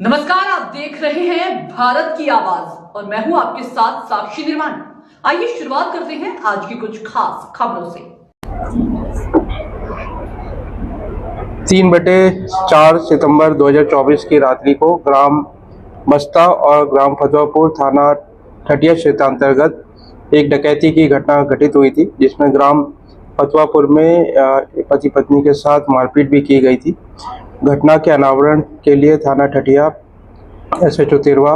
नमस्कार, आप देख रहे हैं भारत की आवाज और मैं हूं आपके साथ साक्षी निर्माण। आइए शुरुआत करते हैं आज की कुछ खास खबरों से। 3/4 सितंबर 2024 की रात्रि को ग्राम मस्ता और ग्राम फतवापुर थाना ठटिया क्षेत्र अंतर्गत एक डकैती की घटना घटित हुई थी, जिसमें ग्राम फतवापुर में पति पत्नी के साथ मारपीट भी की गई थी। घटना के अनावरण के लिए थाना ठटिया, SHO तिरवा,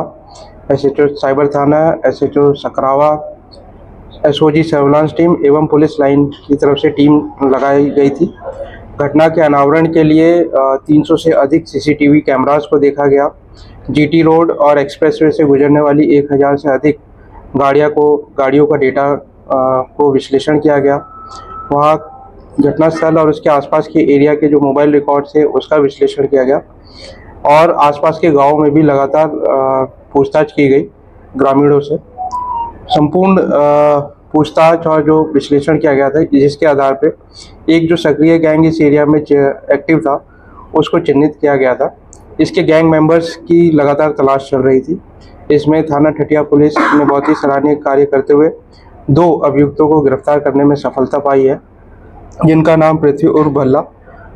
SHO साइबर थाना, SHO Sakrawa, SOG surveillance team एवं पुलिस लाइन की तरफ से टीम लगाई गई थी। घटना के अनावरण के लिए 300 से अधिक CCTV कैमरास को देखा गया। GT रोड और एक्सप्रेसवे से गुजरने वाली 1000 से अधिक गाड़ियों का डेटा को विश्लेषण किया गया। वहाँ घटनास्थल और उसके आसपास के एरिया के जो मोबाइल रिकॉर्ड्स है उसका विश्लेषण किया गया और आसपास के गांवों में भी लगातार पूछताछ की गई ग्रामीणों से। संपूर्ण पूछताछ और जो विश्लेषण किया गया था, जिसके आधार पे एक जो सक्रिय गैंग इस एरिया में एक्टिव था उसको चिन्हित किया गया था। इसके गैंग मेंबर्स की लगातार तलाश चल रही थी। इसमें थाना ठटिया पुलिस ने बहुत ही सराहनीय कार्य करते हुए 2 अभियुक्तों को गिरफ्तार करने में सफलता पाई है, जिनका नाम पृथ्वी उर्फ भल्ला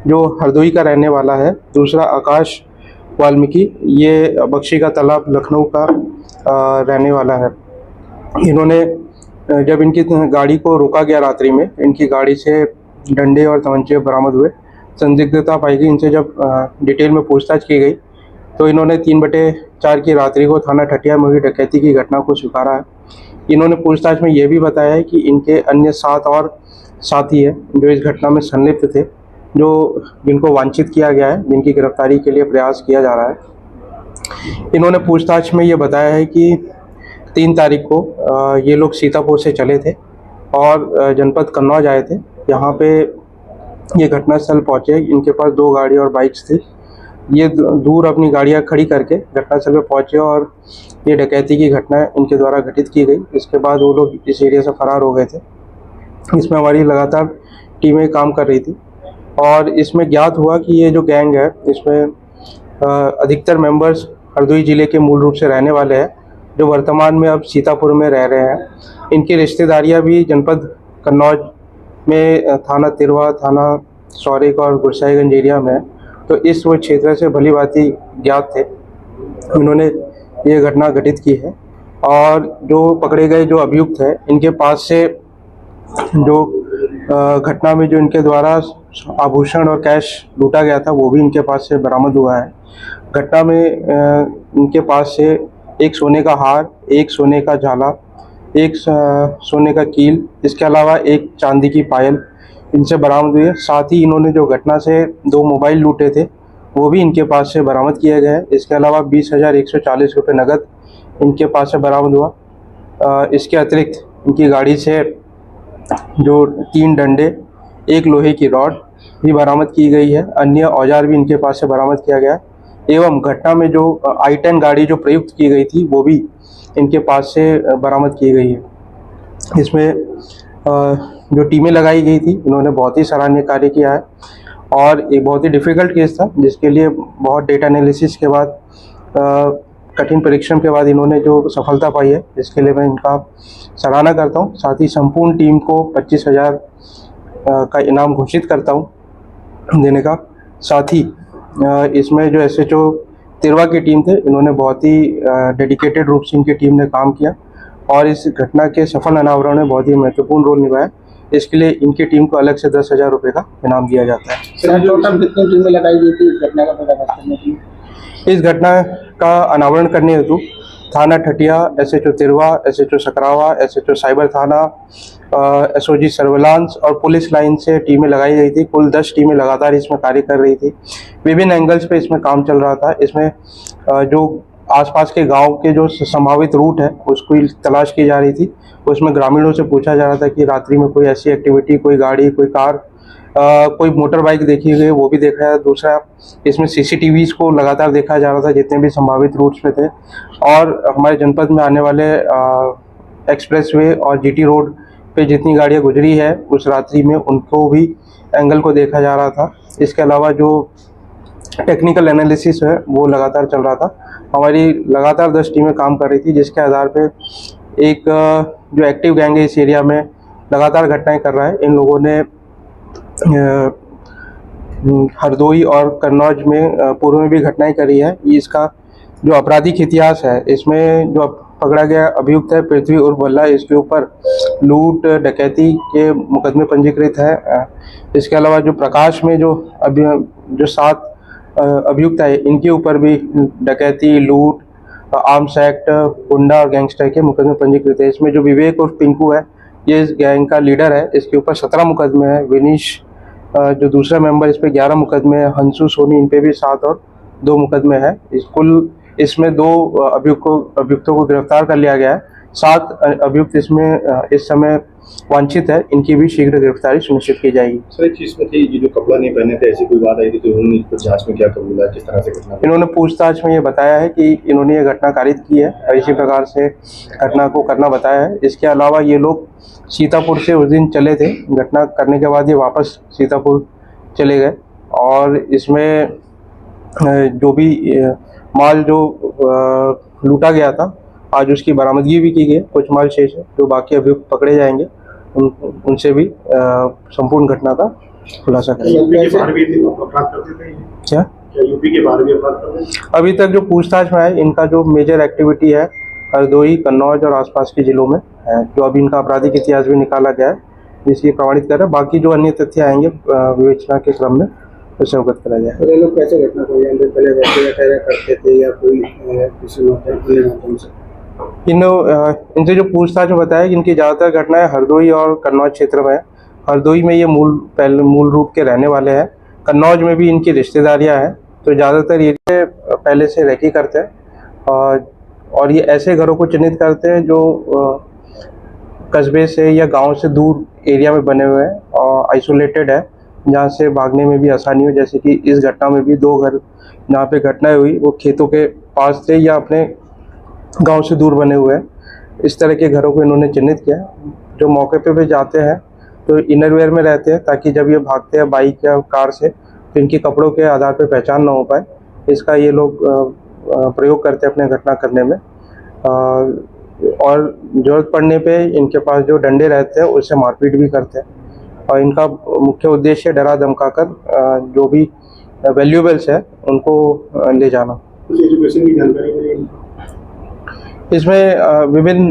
जो हरदोई का रहने वाला है, दूसरा आकाश वाल्मीकि, ये बख्शी का तालाब लखनऊ का रहने वाला है। इन्होंने जब इनकी गाड़ी को रोका गया रात्रि में, इनकी गाड़ी से डंडे और तमंचे बरामद हुए। संदिग्धता पाई गई। इनसे जब डिटेल में पूछताछ की गई तो इन्होंने 3/4 की रात्रि को थाना ठटिया में हुई डकैती की घटना को स्वीकारा है। इन्होंने पूछताछ में ये भी बताया है कि इनके अन्य 7 और साथी है जो इस घटना में संलिप्त थे, जिनको वांछित किया गया है, जिनकी गिरफ्तारी के लिए प्रयास किया जा रहा है। इन्होंने पूछताछ में ये बताया है कि 3 तारीख को ये लोग सीतापुर से चले थे और जनपद कन्नौज आए थे। यहाँ पे ये घटनास्थल पहुँचे। इनके पास 2 गाड़ी और बाइक्स थी। ये दूर अपनी गाड़ियाँ खड़ी करके घटनास्थल पे पहुँचे और ये डकैती की घटना इनके द्वारा घटित की गई। इसके बाद वो लोग इस एरिया से फरार हो गए थे। इसमें हमारी लगातार टीमें काम कर रही थी और इसमें ज्ञात हुआ कि ये जो गैंग है इसमें अधिकतर मेंबर्स हरदोई जिले के मूल रूप से रहने वाले हैं, जो वर्तमान में अब सीतापुर में रह रहे हैं। इनकी रिश्तेदारियां भी जनपद कन्नौज में थाना तिरवा, थाना सौरेक और गुरसाईगंज एरिया में है। तो इस वो क्षेत्र से भली भांति ज्ञात थे। इन्होंने ये घटना घटित की है और जो पकड़े गए जो अभियुक्त हैं, इनके पास से जो घटना में जो इनके द्वारा आभूषण और कैश लूटा गया था वो भी इनके पास से बरामद हुआ है। घटना में इनके पास से एक सोने का हार, एक सोने का झाला, एक सोने का कील, इसके अलावा एक चांदी की पायल इनसे बरामद हुई है। साथ ही इन्होंने जो घटना से 2 मोबाइल लूटे थे वो भी इनके पास से बरामद किए गए हैं। इसके अलावा 20,140 रुपये नकद इनके पास से बरामद हुआ। इसके अतिरिक्त इनकी गाड़ी से जो 3 डंडे, 1 लोहे की रॉड भी बरामद की गई है। अन्य औजार भी इनके पास से बरामद किया गया एवं घटना में जो I-10 गाड़ी जो प्रयुक्त की गई थी वो भी इनके पास से बरामद की गई है। इसमें जो टीमें लगाई गई थी इन्होंने बहुत ही सराहनीय कार्य किया है और एक बहुत ही डिफ़िकल्ट केस था, जिसके लिए बहुत डेटा एनालिसिस के बाद कठिन परिश्रम के बाद इन्होंने जो सफलता पाई है, इसके लिए मैं इनका सराहना करता हूं। साथ ही संपूर्ण टीम को 25,000 का इनाम घोषित करता हूं देने का। साथ ही इसमें जो SHO तिरवा की टीम थे, इन्होंने बहुत ही डेडिकेटेड रूप से इनकी टीम ने काम किया और इस घटना के सफल अनावरण में बहुत ही महत्वपूर्ण रोल निभाया। इसके लिए इनकी टीम को अलग से 10,000 रुपये का इनाम दिया जाता है। टोटल कितनी टीमें लगाई गई थी इस घटना का पता करने के लिए? इस घटना का अनावरण करने हेतु थाना ठटिया, SHO Tirwa, SHO Sakrawa, SHO cyber थाना, SOG सर्विलांस और पुलिस लाइन से टीमें लगाई गई थी। कुल 10 टीमें लगातार इसमें कार्य कर रही थी। विभिन्न एंगल्स पे इसमें काम चल रहा था। इसमें जो आसपास के गांव के जो संभावित रूट है उसको तलाश की जा रही थी। उसमें ग्रामीणों से पूछा जा रहा था कि रात्रि में कोई ऐसी एक्टिविटी, कोई गाड़ी, कोई कार, कोई मोटर बाइक देखी गई, वो भी देखा है। दूसरा, इसमें CCTVs को लगातार देखा जा रहा था जितने भी संभावित रूट्स पे थे और हमारे जनपद में आने वाले एक्सप्रेसवे और GT रोड पे जितनी गाड़ियां गुजरी है उस रात्रि में, उनको भी एंगल को देखा जा रहा था। इसके अलावा जो टेक्निकल एनालिसिस है वो लगातार चल रहा था। हमारी लगातार 10 टीमें काम कर रही थी, जिसके आधार पे एक जो एक्टिव गैंग है इस एरिया में लगातार घटनाएं कर रहा है। इन लोगों ने हरदोई और कन्नौज में पूर्व में भी घटनाएं करी है। इसका जो आपराधिक इतिहास है, इसमें जो पकड़ा गया अभियुक्त है पृथ्वी उर्फ बल्ला, इसके ऊपर लूट डकैती के मुकदमे पंजीकृत है। इसके अलावा जो प्रकाश में जो 7 अभियुक्त है, इनके ऊपर भी डकैती, लूट, आर्म्स एक्ट, गुंडा और गैंगस्टर के मुकदमे पंजीकृत है। इसमें जो विवेक और पिंकू है, ये इस गैंग का लीडर है, इसके ऊपर 17 मुकदमे हैं। विनीश जो दूसरा मेंबर, इस पे 11 मुकदमे हैं। हंसू सोनी, इन पे भी 7 और 2 मुकदमे हैं। इसमें 2 अभियुक्तों को गिरफ्तार कर लिया गया है। 7 अभियुक्त इसमें इस समय वांछित है, इनकी भी शीघ्र गिरफ्तारी सुनिश्चित की जाएगी। सर एक चीज में थी, ये जो कपड़ा नहीं पहने थे, ऐसी कोई बात आई थी तो उन्होंने इस पर जांच में क्या कबूला, किस तरह से घटना? इन्होंने पूछताछ में ये बताया है कि इन्होंने ये घटना कारित की है और इसी प्रकार से घटना को करना बताया है। इसके अलावा ये लोग सीतापुर से उस दिन चले थे, घटना करने के बाद ये वापस सीतापुर चले गए और इसमें जो भी माल जो लूटा गया था, आज उसकी बरामदगी भी की गई। कुछ माल शेष है, जो बाकी अभियुक्त पकड़े जाएंगे उनसे भी संपूर्ण घटना का खुलासा करेंगे। यूपी के बाहर भी अपराध करते थे क्या यूपी के बाहर भी अपराध करते थे? अभी तक जो पूछताछ में है, इनका जो मेजर एक्टिविटी है हरदोई, कन्नौज और आसपास के जिलों में है, जो अभी इनका आपराधिक इतिहास भी निकाला गया है, जिसकी प्रमाणित कर रहा है। बाकी जो अन्य तथ्य आएंगे विवेचना के क्रम में उसे अवगत करा जाए। ये लोग कैसे घटना को पहले वैसे करते थे या कोई किसी माध्यम से? इनसे जो पूछताछ में बताया कि इनकी ज़्यादातर घटनाएं हरदोई और कन्नौज क्षेत्र में है। हरदोई में ये मूल रूप के रहने वाले हैं। कन्नौज में भी इनकी रिश्तेदारियां हैं, तो ज़्यादातर ये पहले से रैकी करते हैं और ये ऐसे घरों को चिन्हित करते हैं जो कस्बे से या गांव से दूर एरिया में बने हुए हैं और आइसोलेटेड है, जहाँ से भागने में भी आसानी हो। जैसे कि इस घटना में भी 2 घर जहाँ पे घटना हुई वो खेतों के पास थे या अपने गांव से दूर बने हुए हैं। इस तरह के घरों को इन्होंने चिन्हित किया। जो मौके पे भी जाते हैं तो इनरवेयर में रहते हैं, ताकि जब ये भागते हैं बाइक या कार से तो इनके कपड़ों के आधार पर पहचान ना हो पाए। इसका ये लोग प्रयोग करते हैं अपने घटना करने में और ज़रूरत पड़ने पे इनके पास जो डंडे रहते हैं उससे मारपीट भी करते हैं। और इनका मुख्य उद्देश्य डरा धमका कर जो भी वैल्यूएबल्स है उनको ले जाना। कुछ एजुकेशन की जानकारी मिली इसमें विभिन्न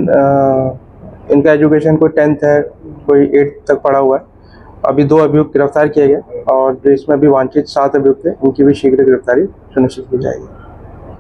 इनका एजुकेशन कोई 10th है, कोई 8th तक पढ़ा हुआ है। अभी 2 अभियुक्त गिरफ्तार किए गए और जो इसमें भी वांछित 7 अभियुक्त हैं, उनकी भी शीघ्र गिरफ्तारी सुनिश्चित की जाएगी।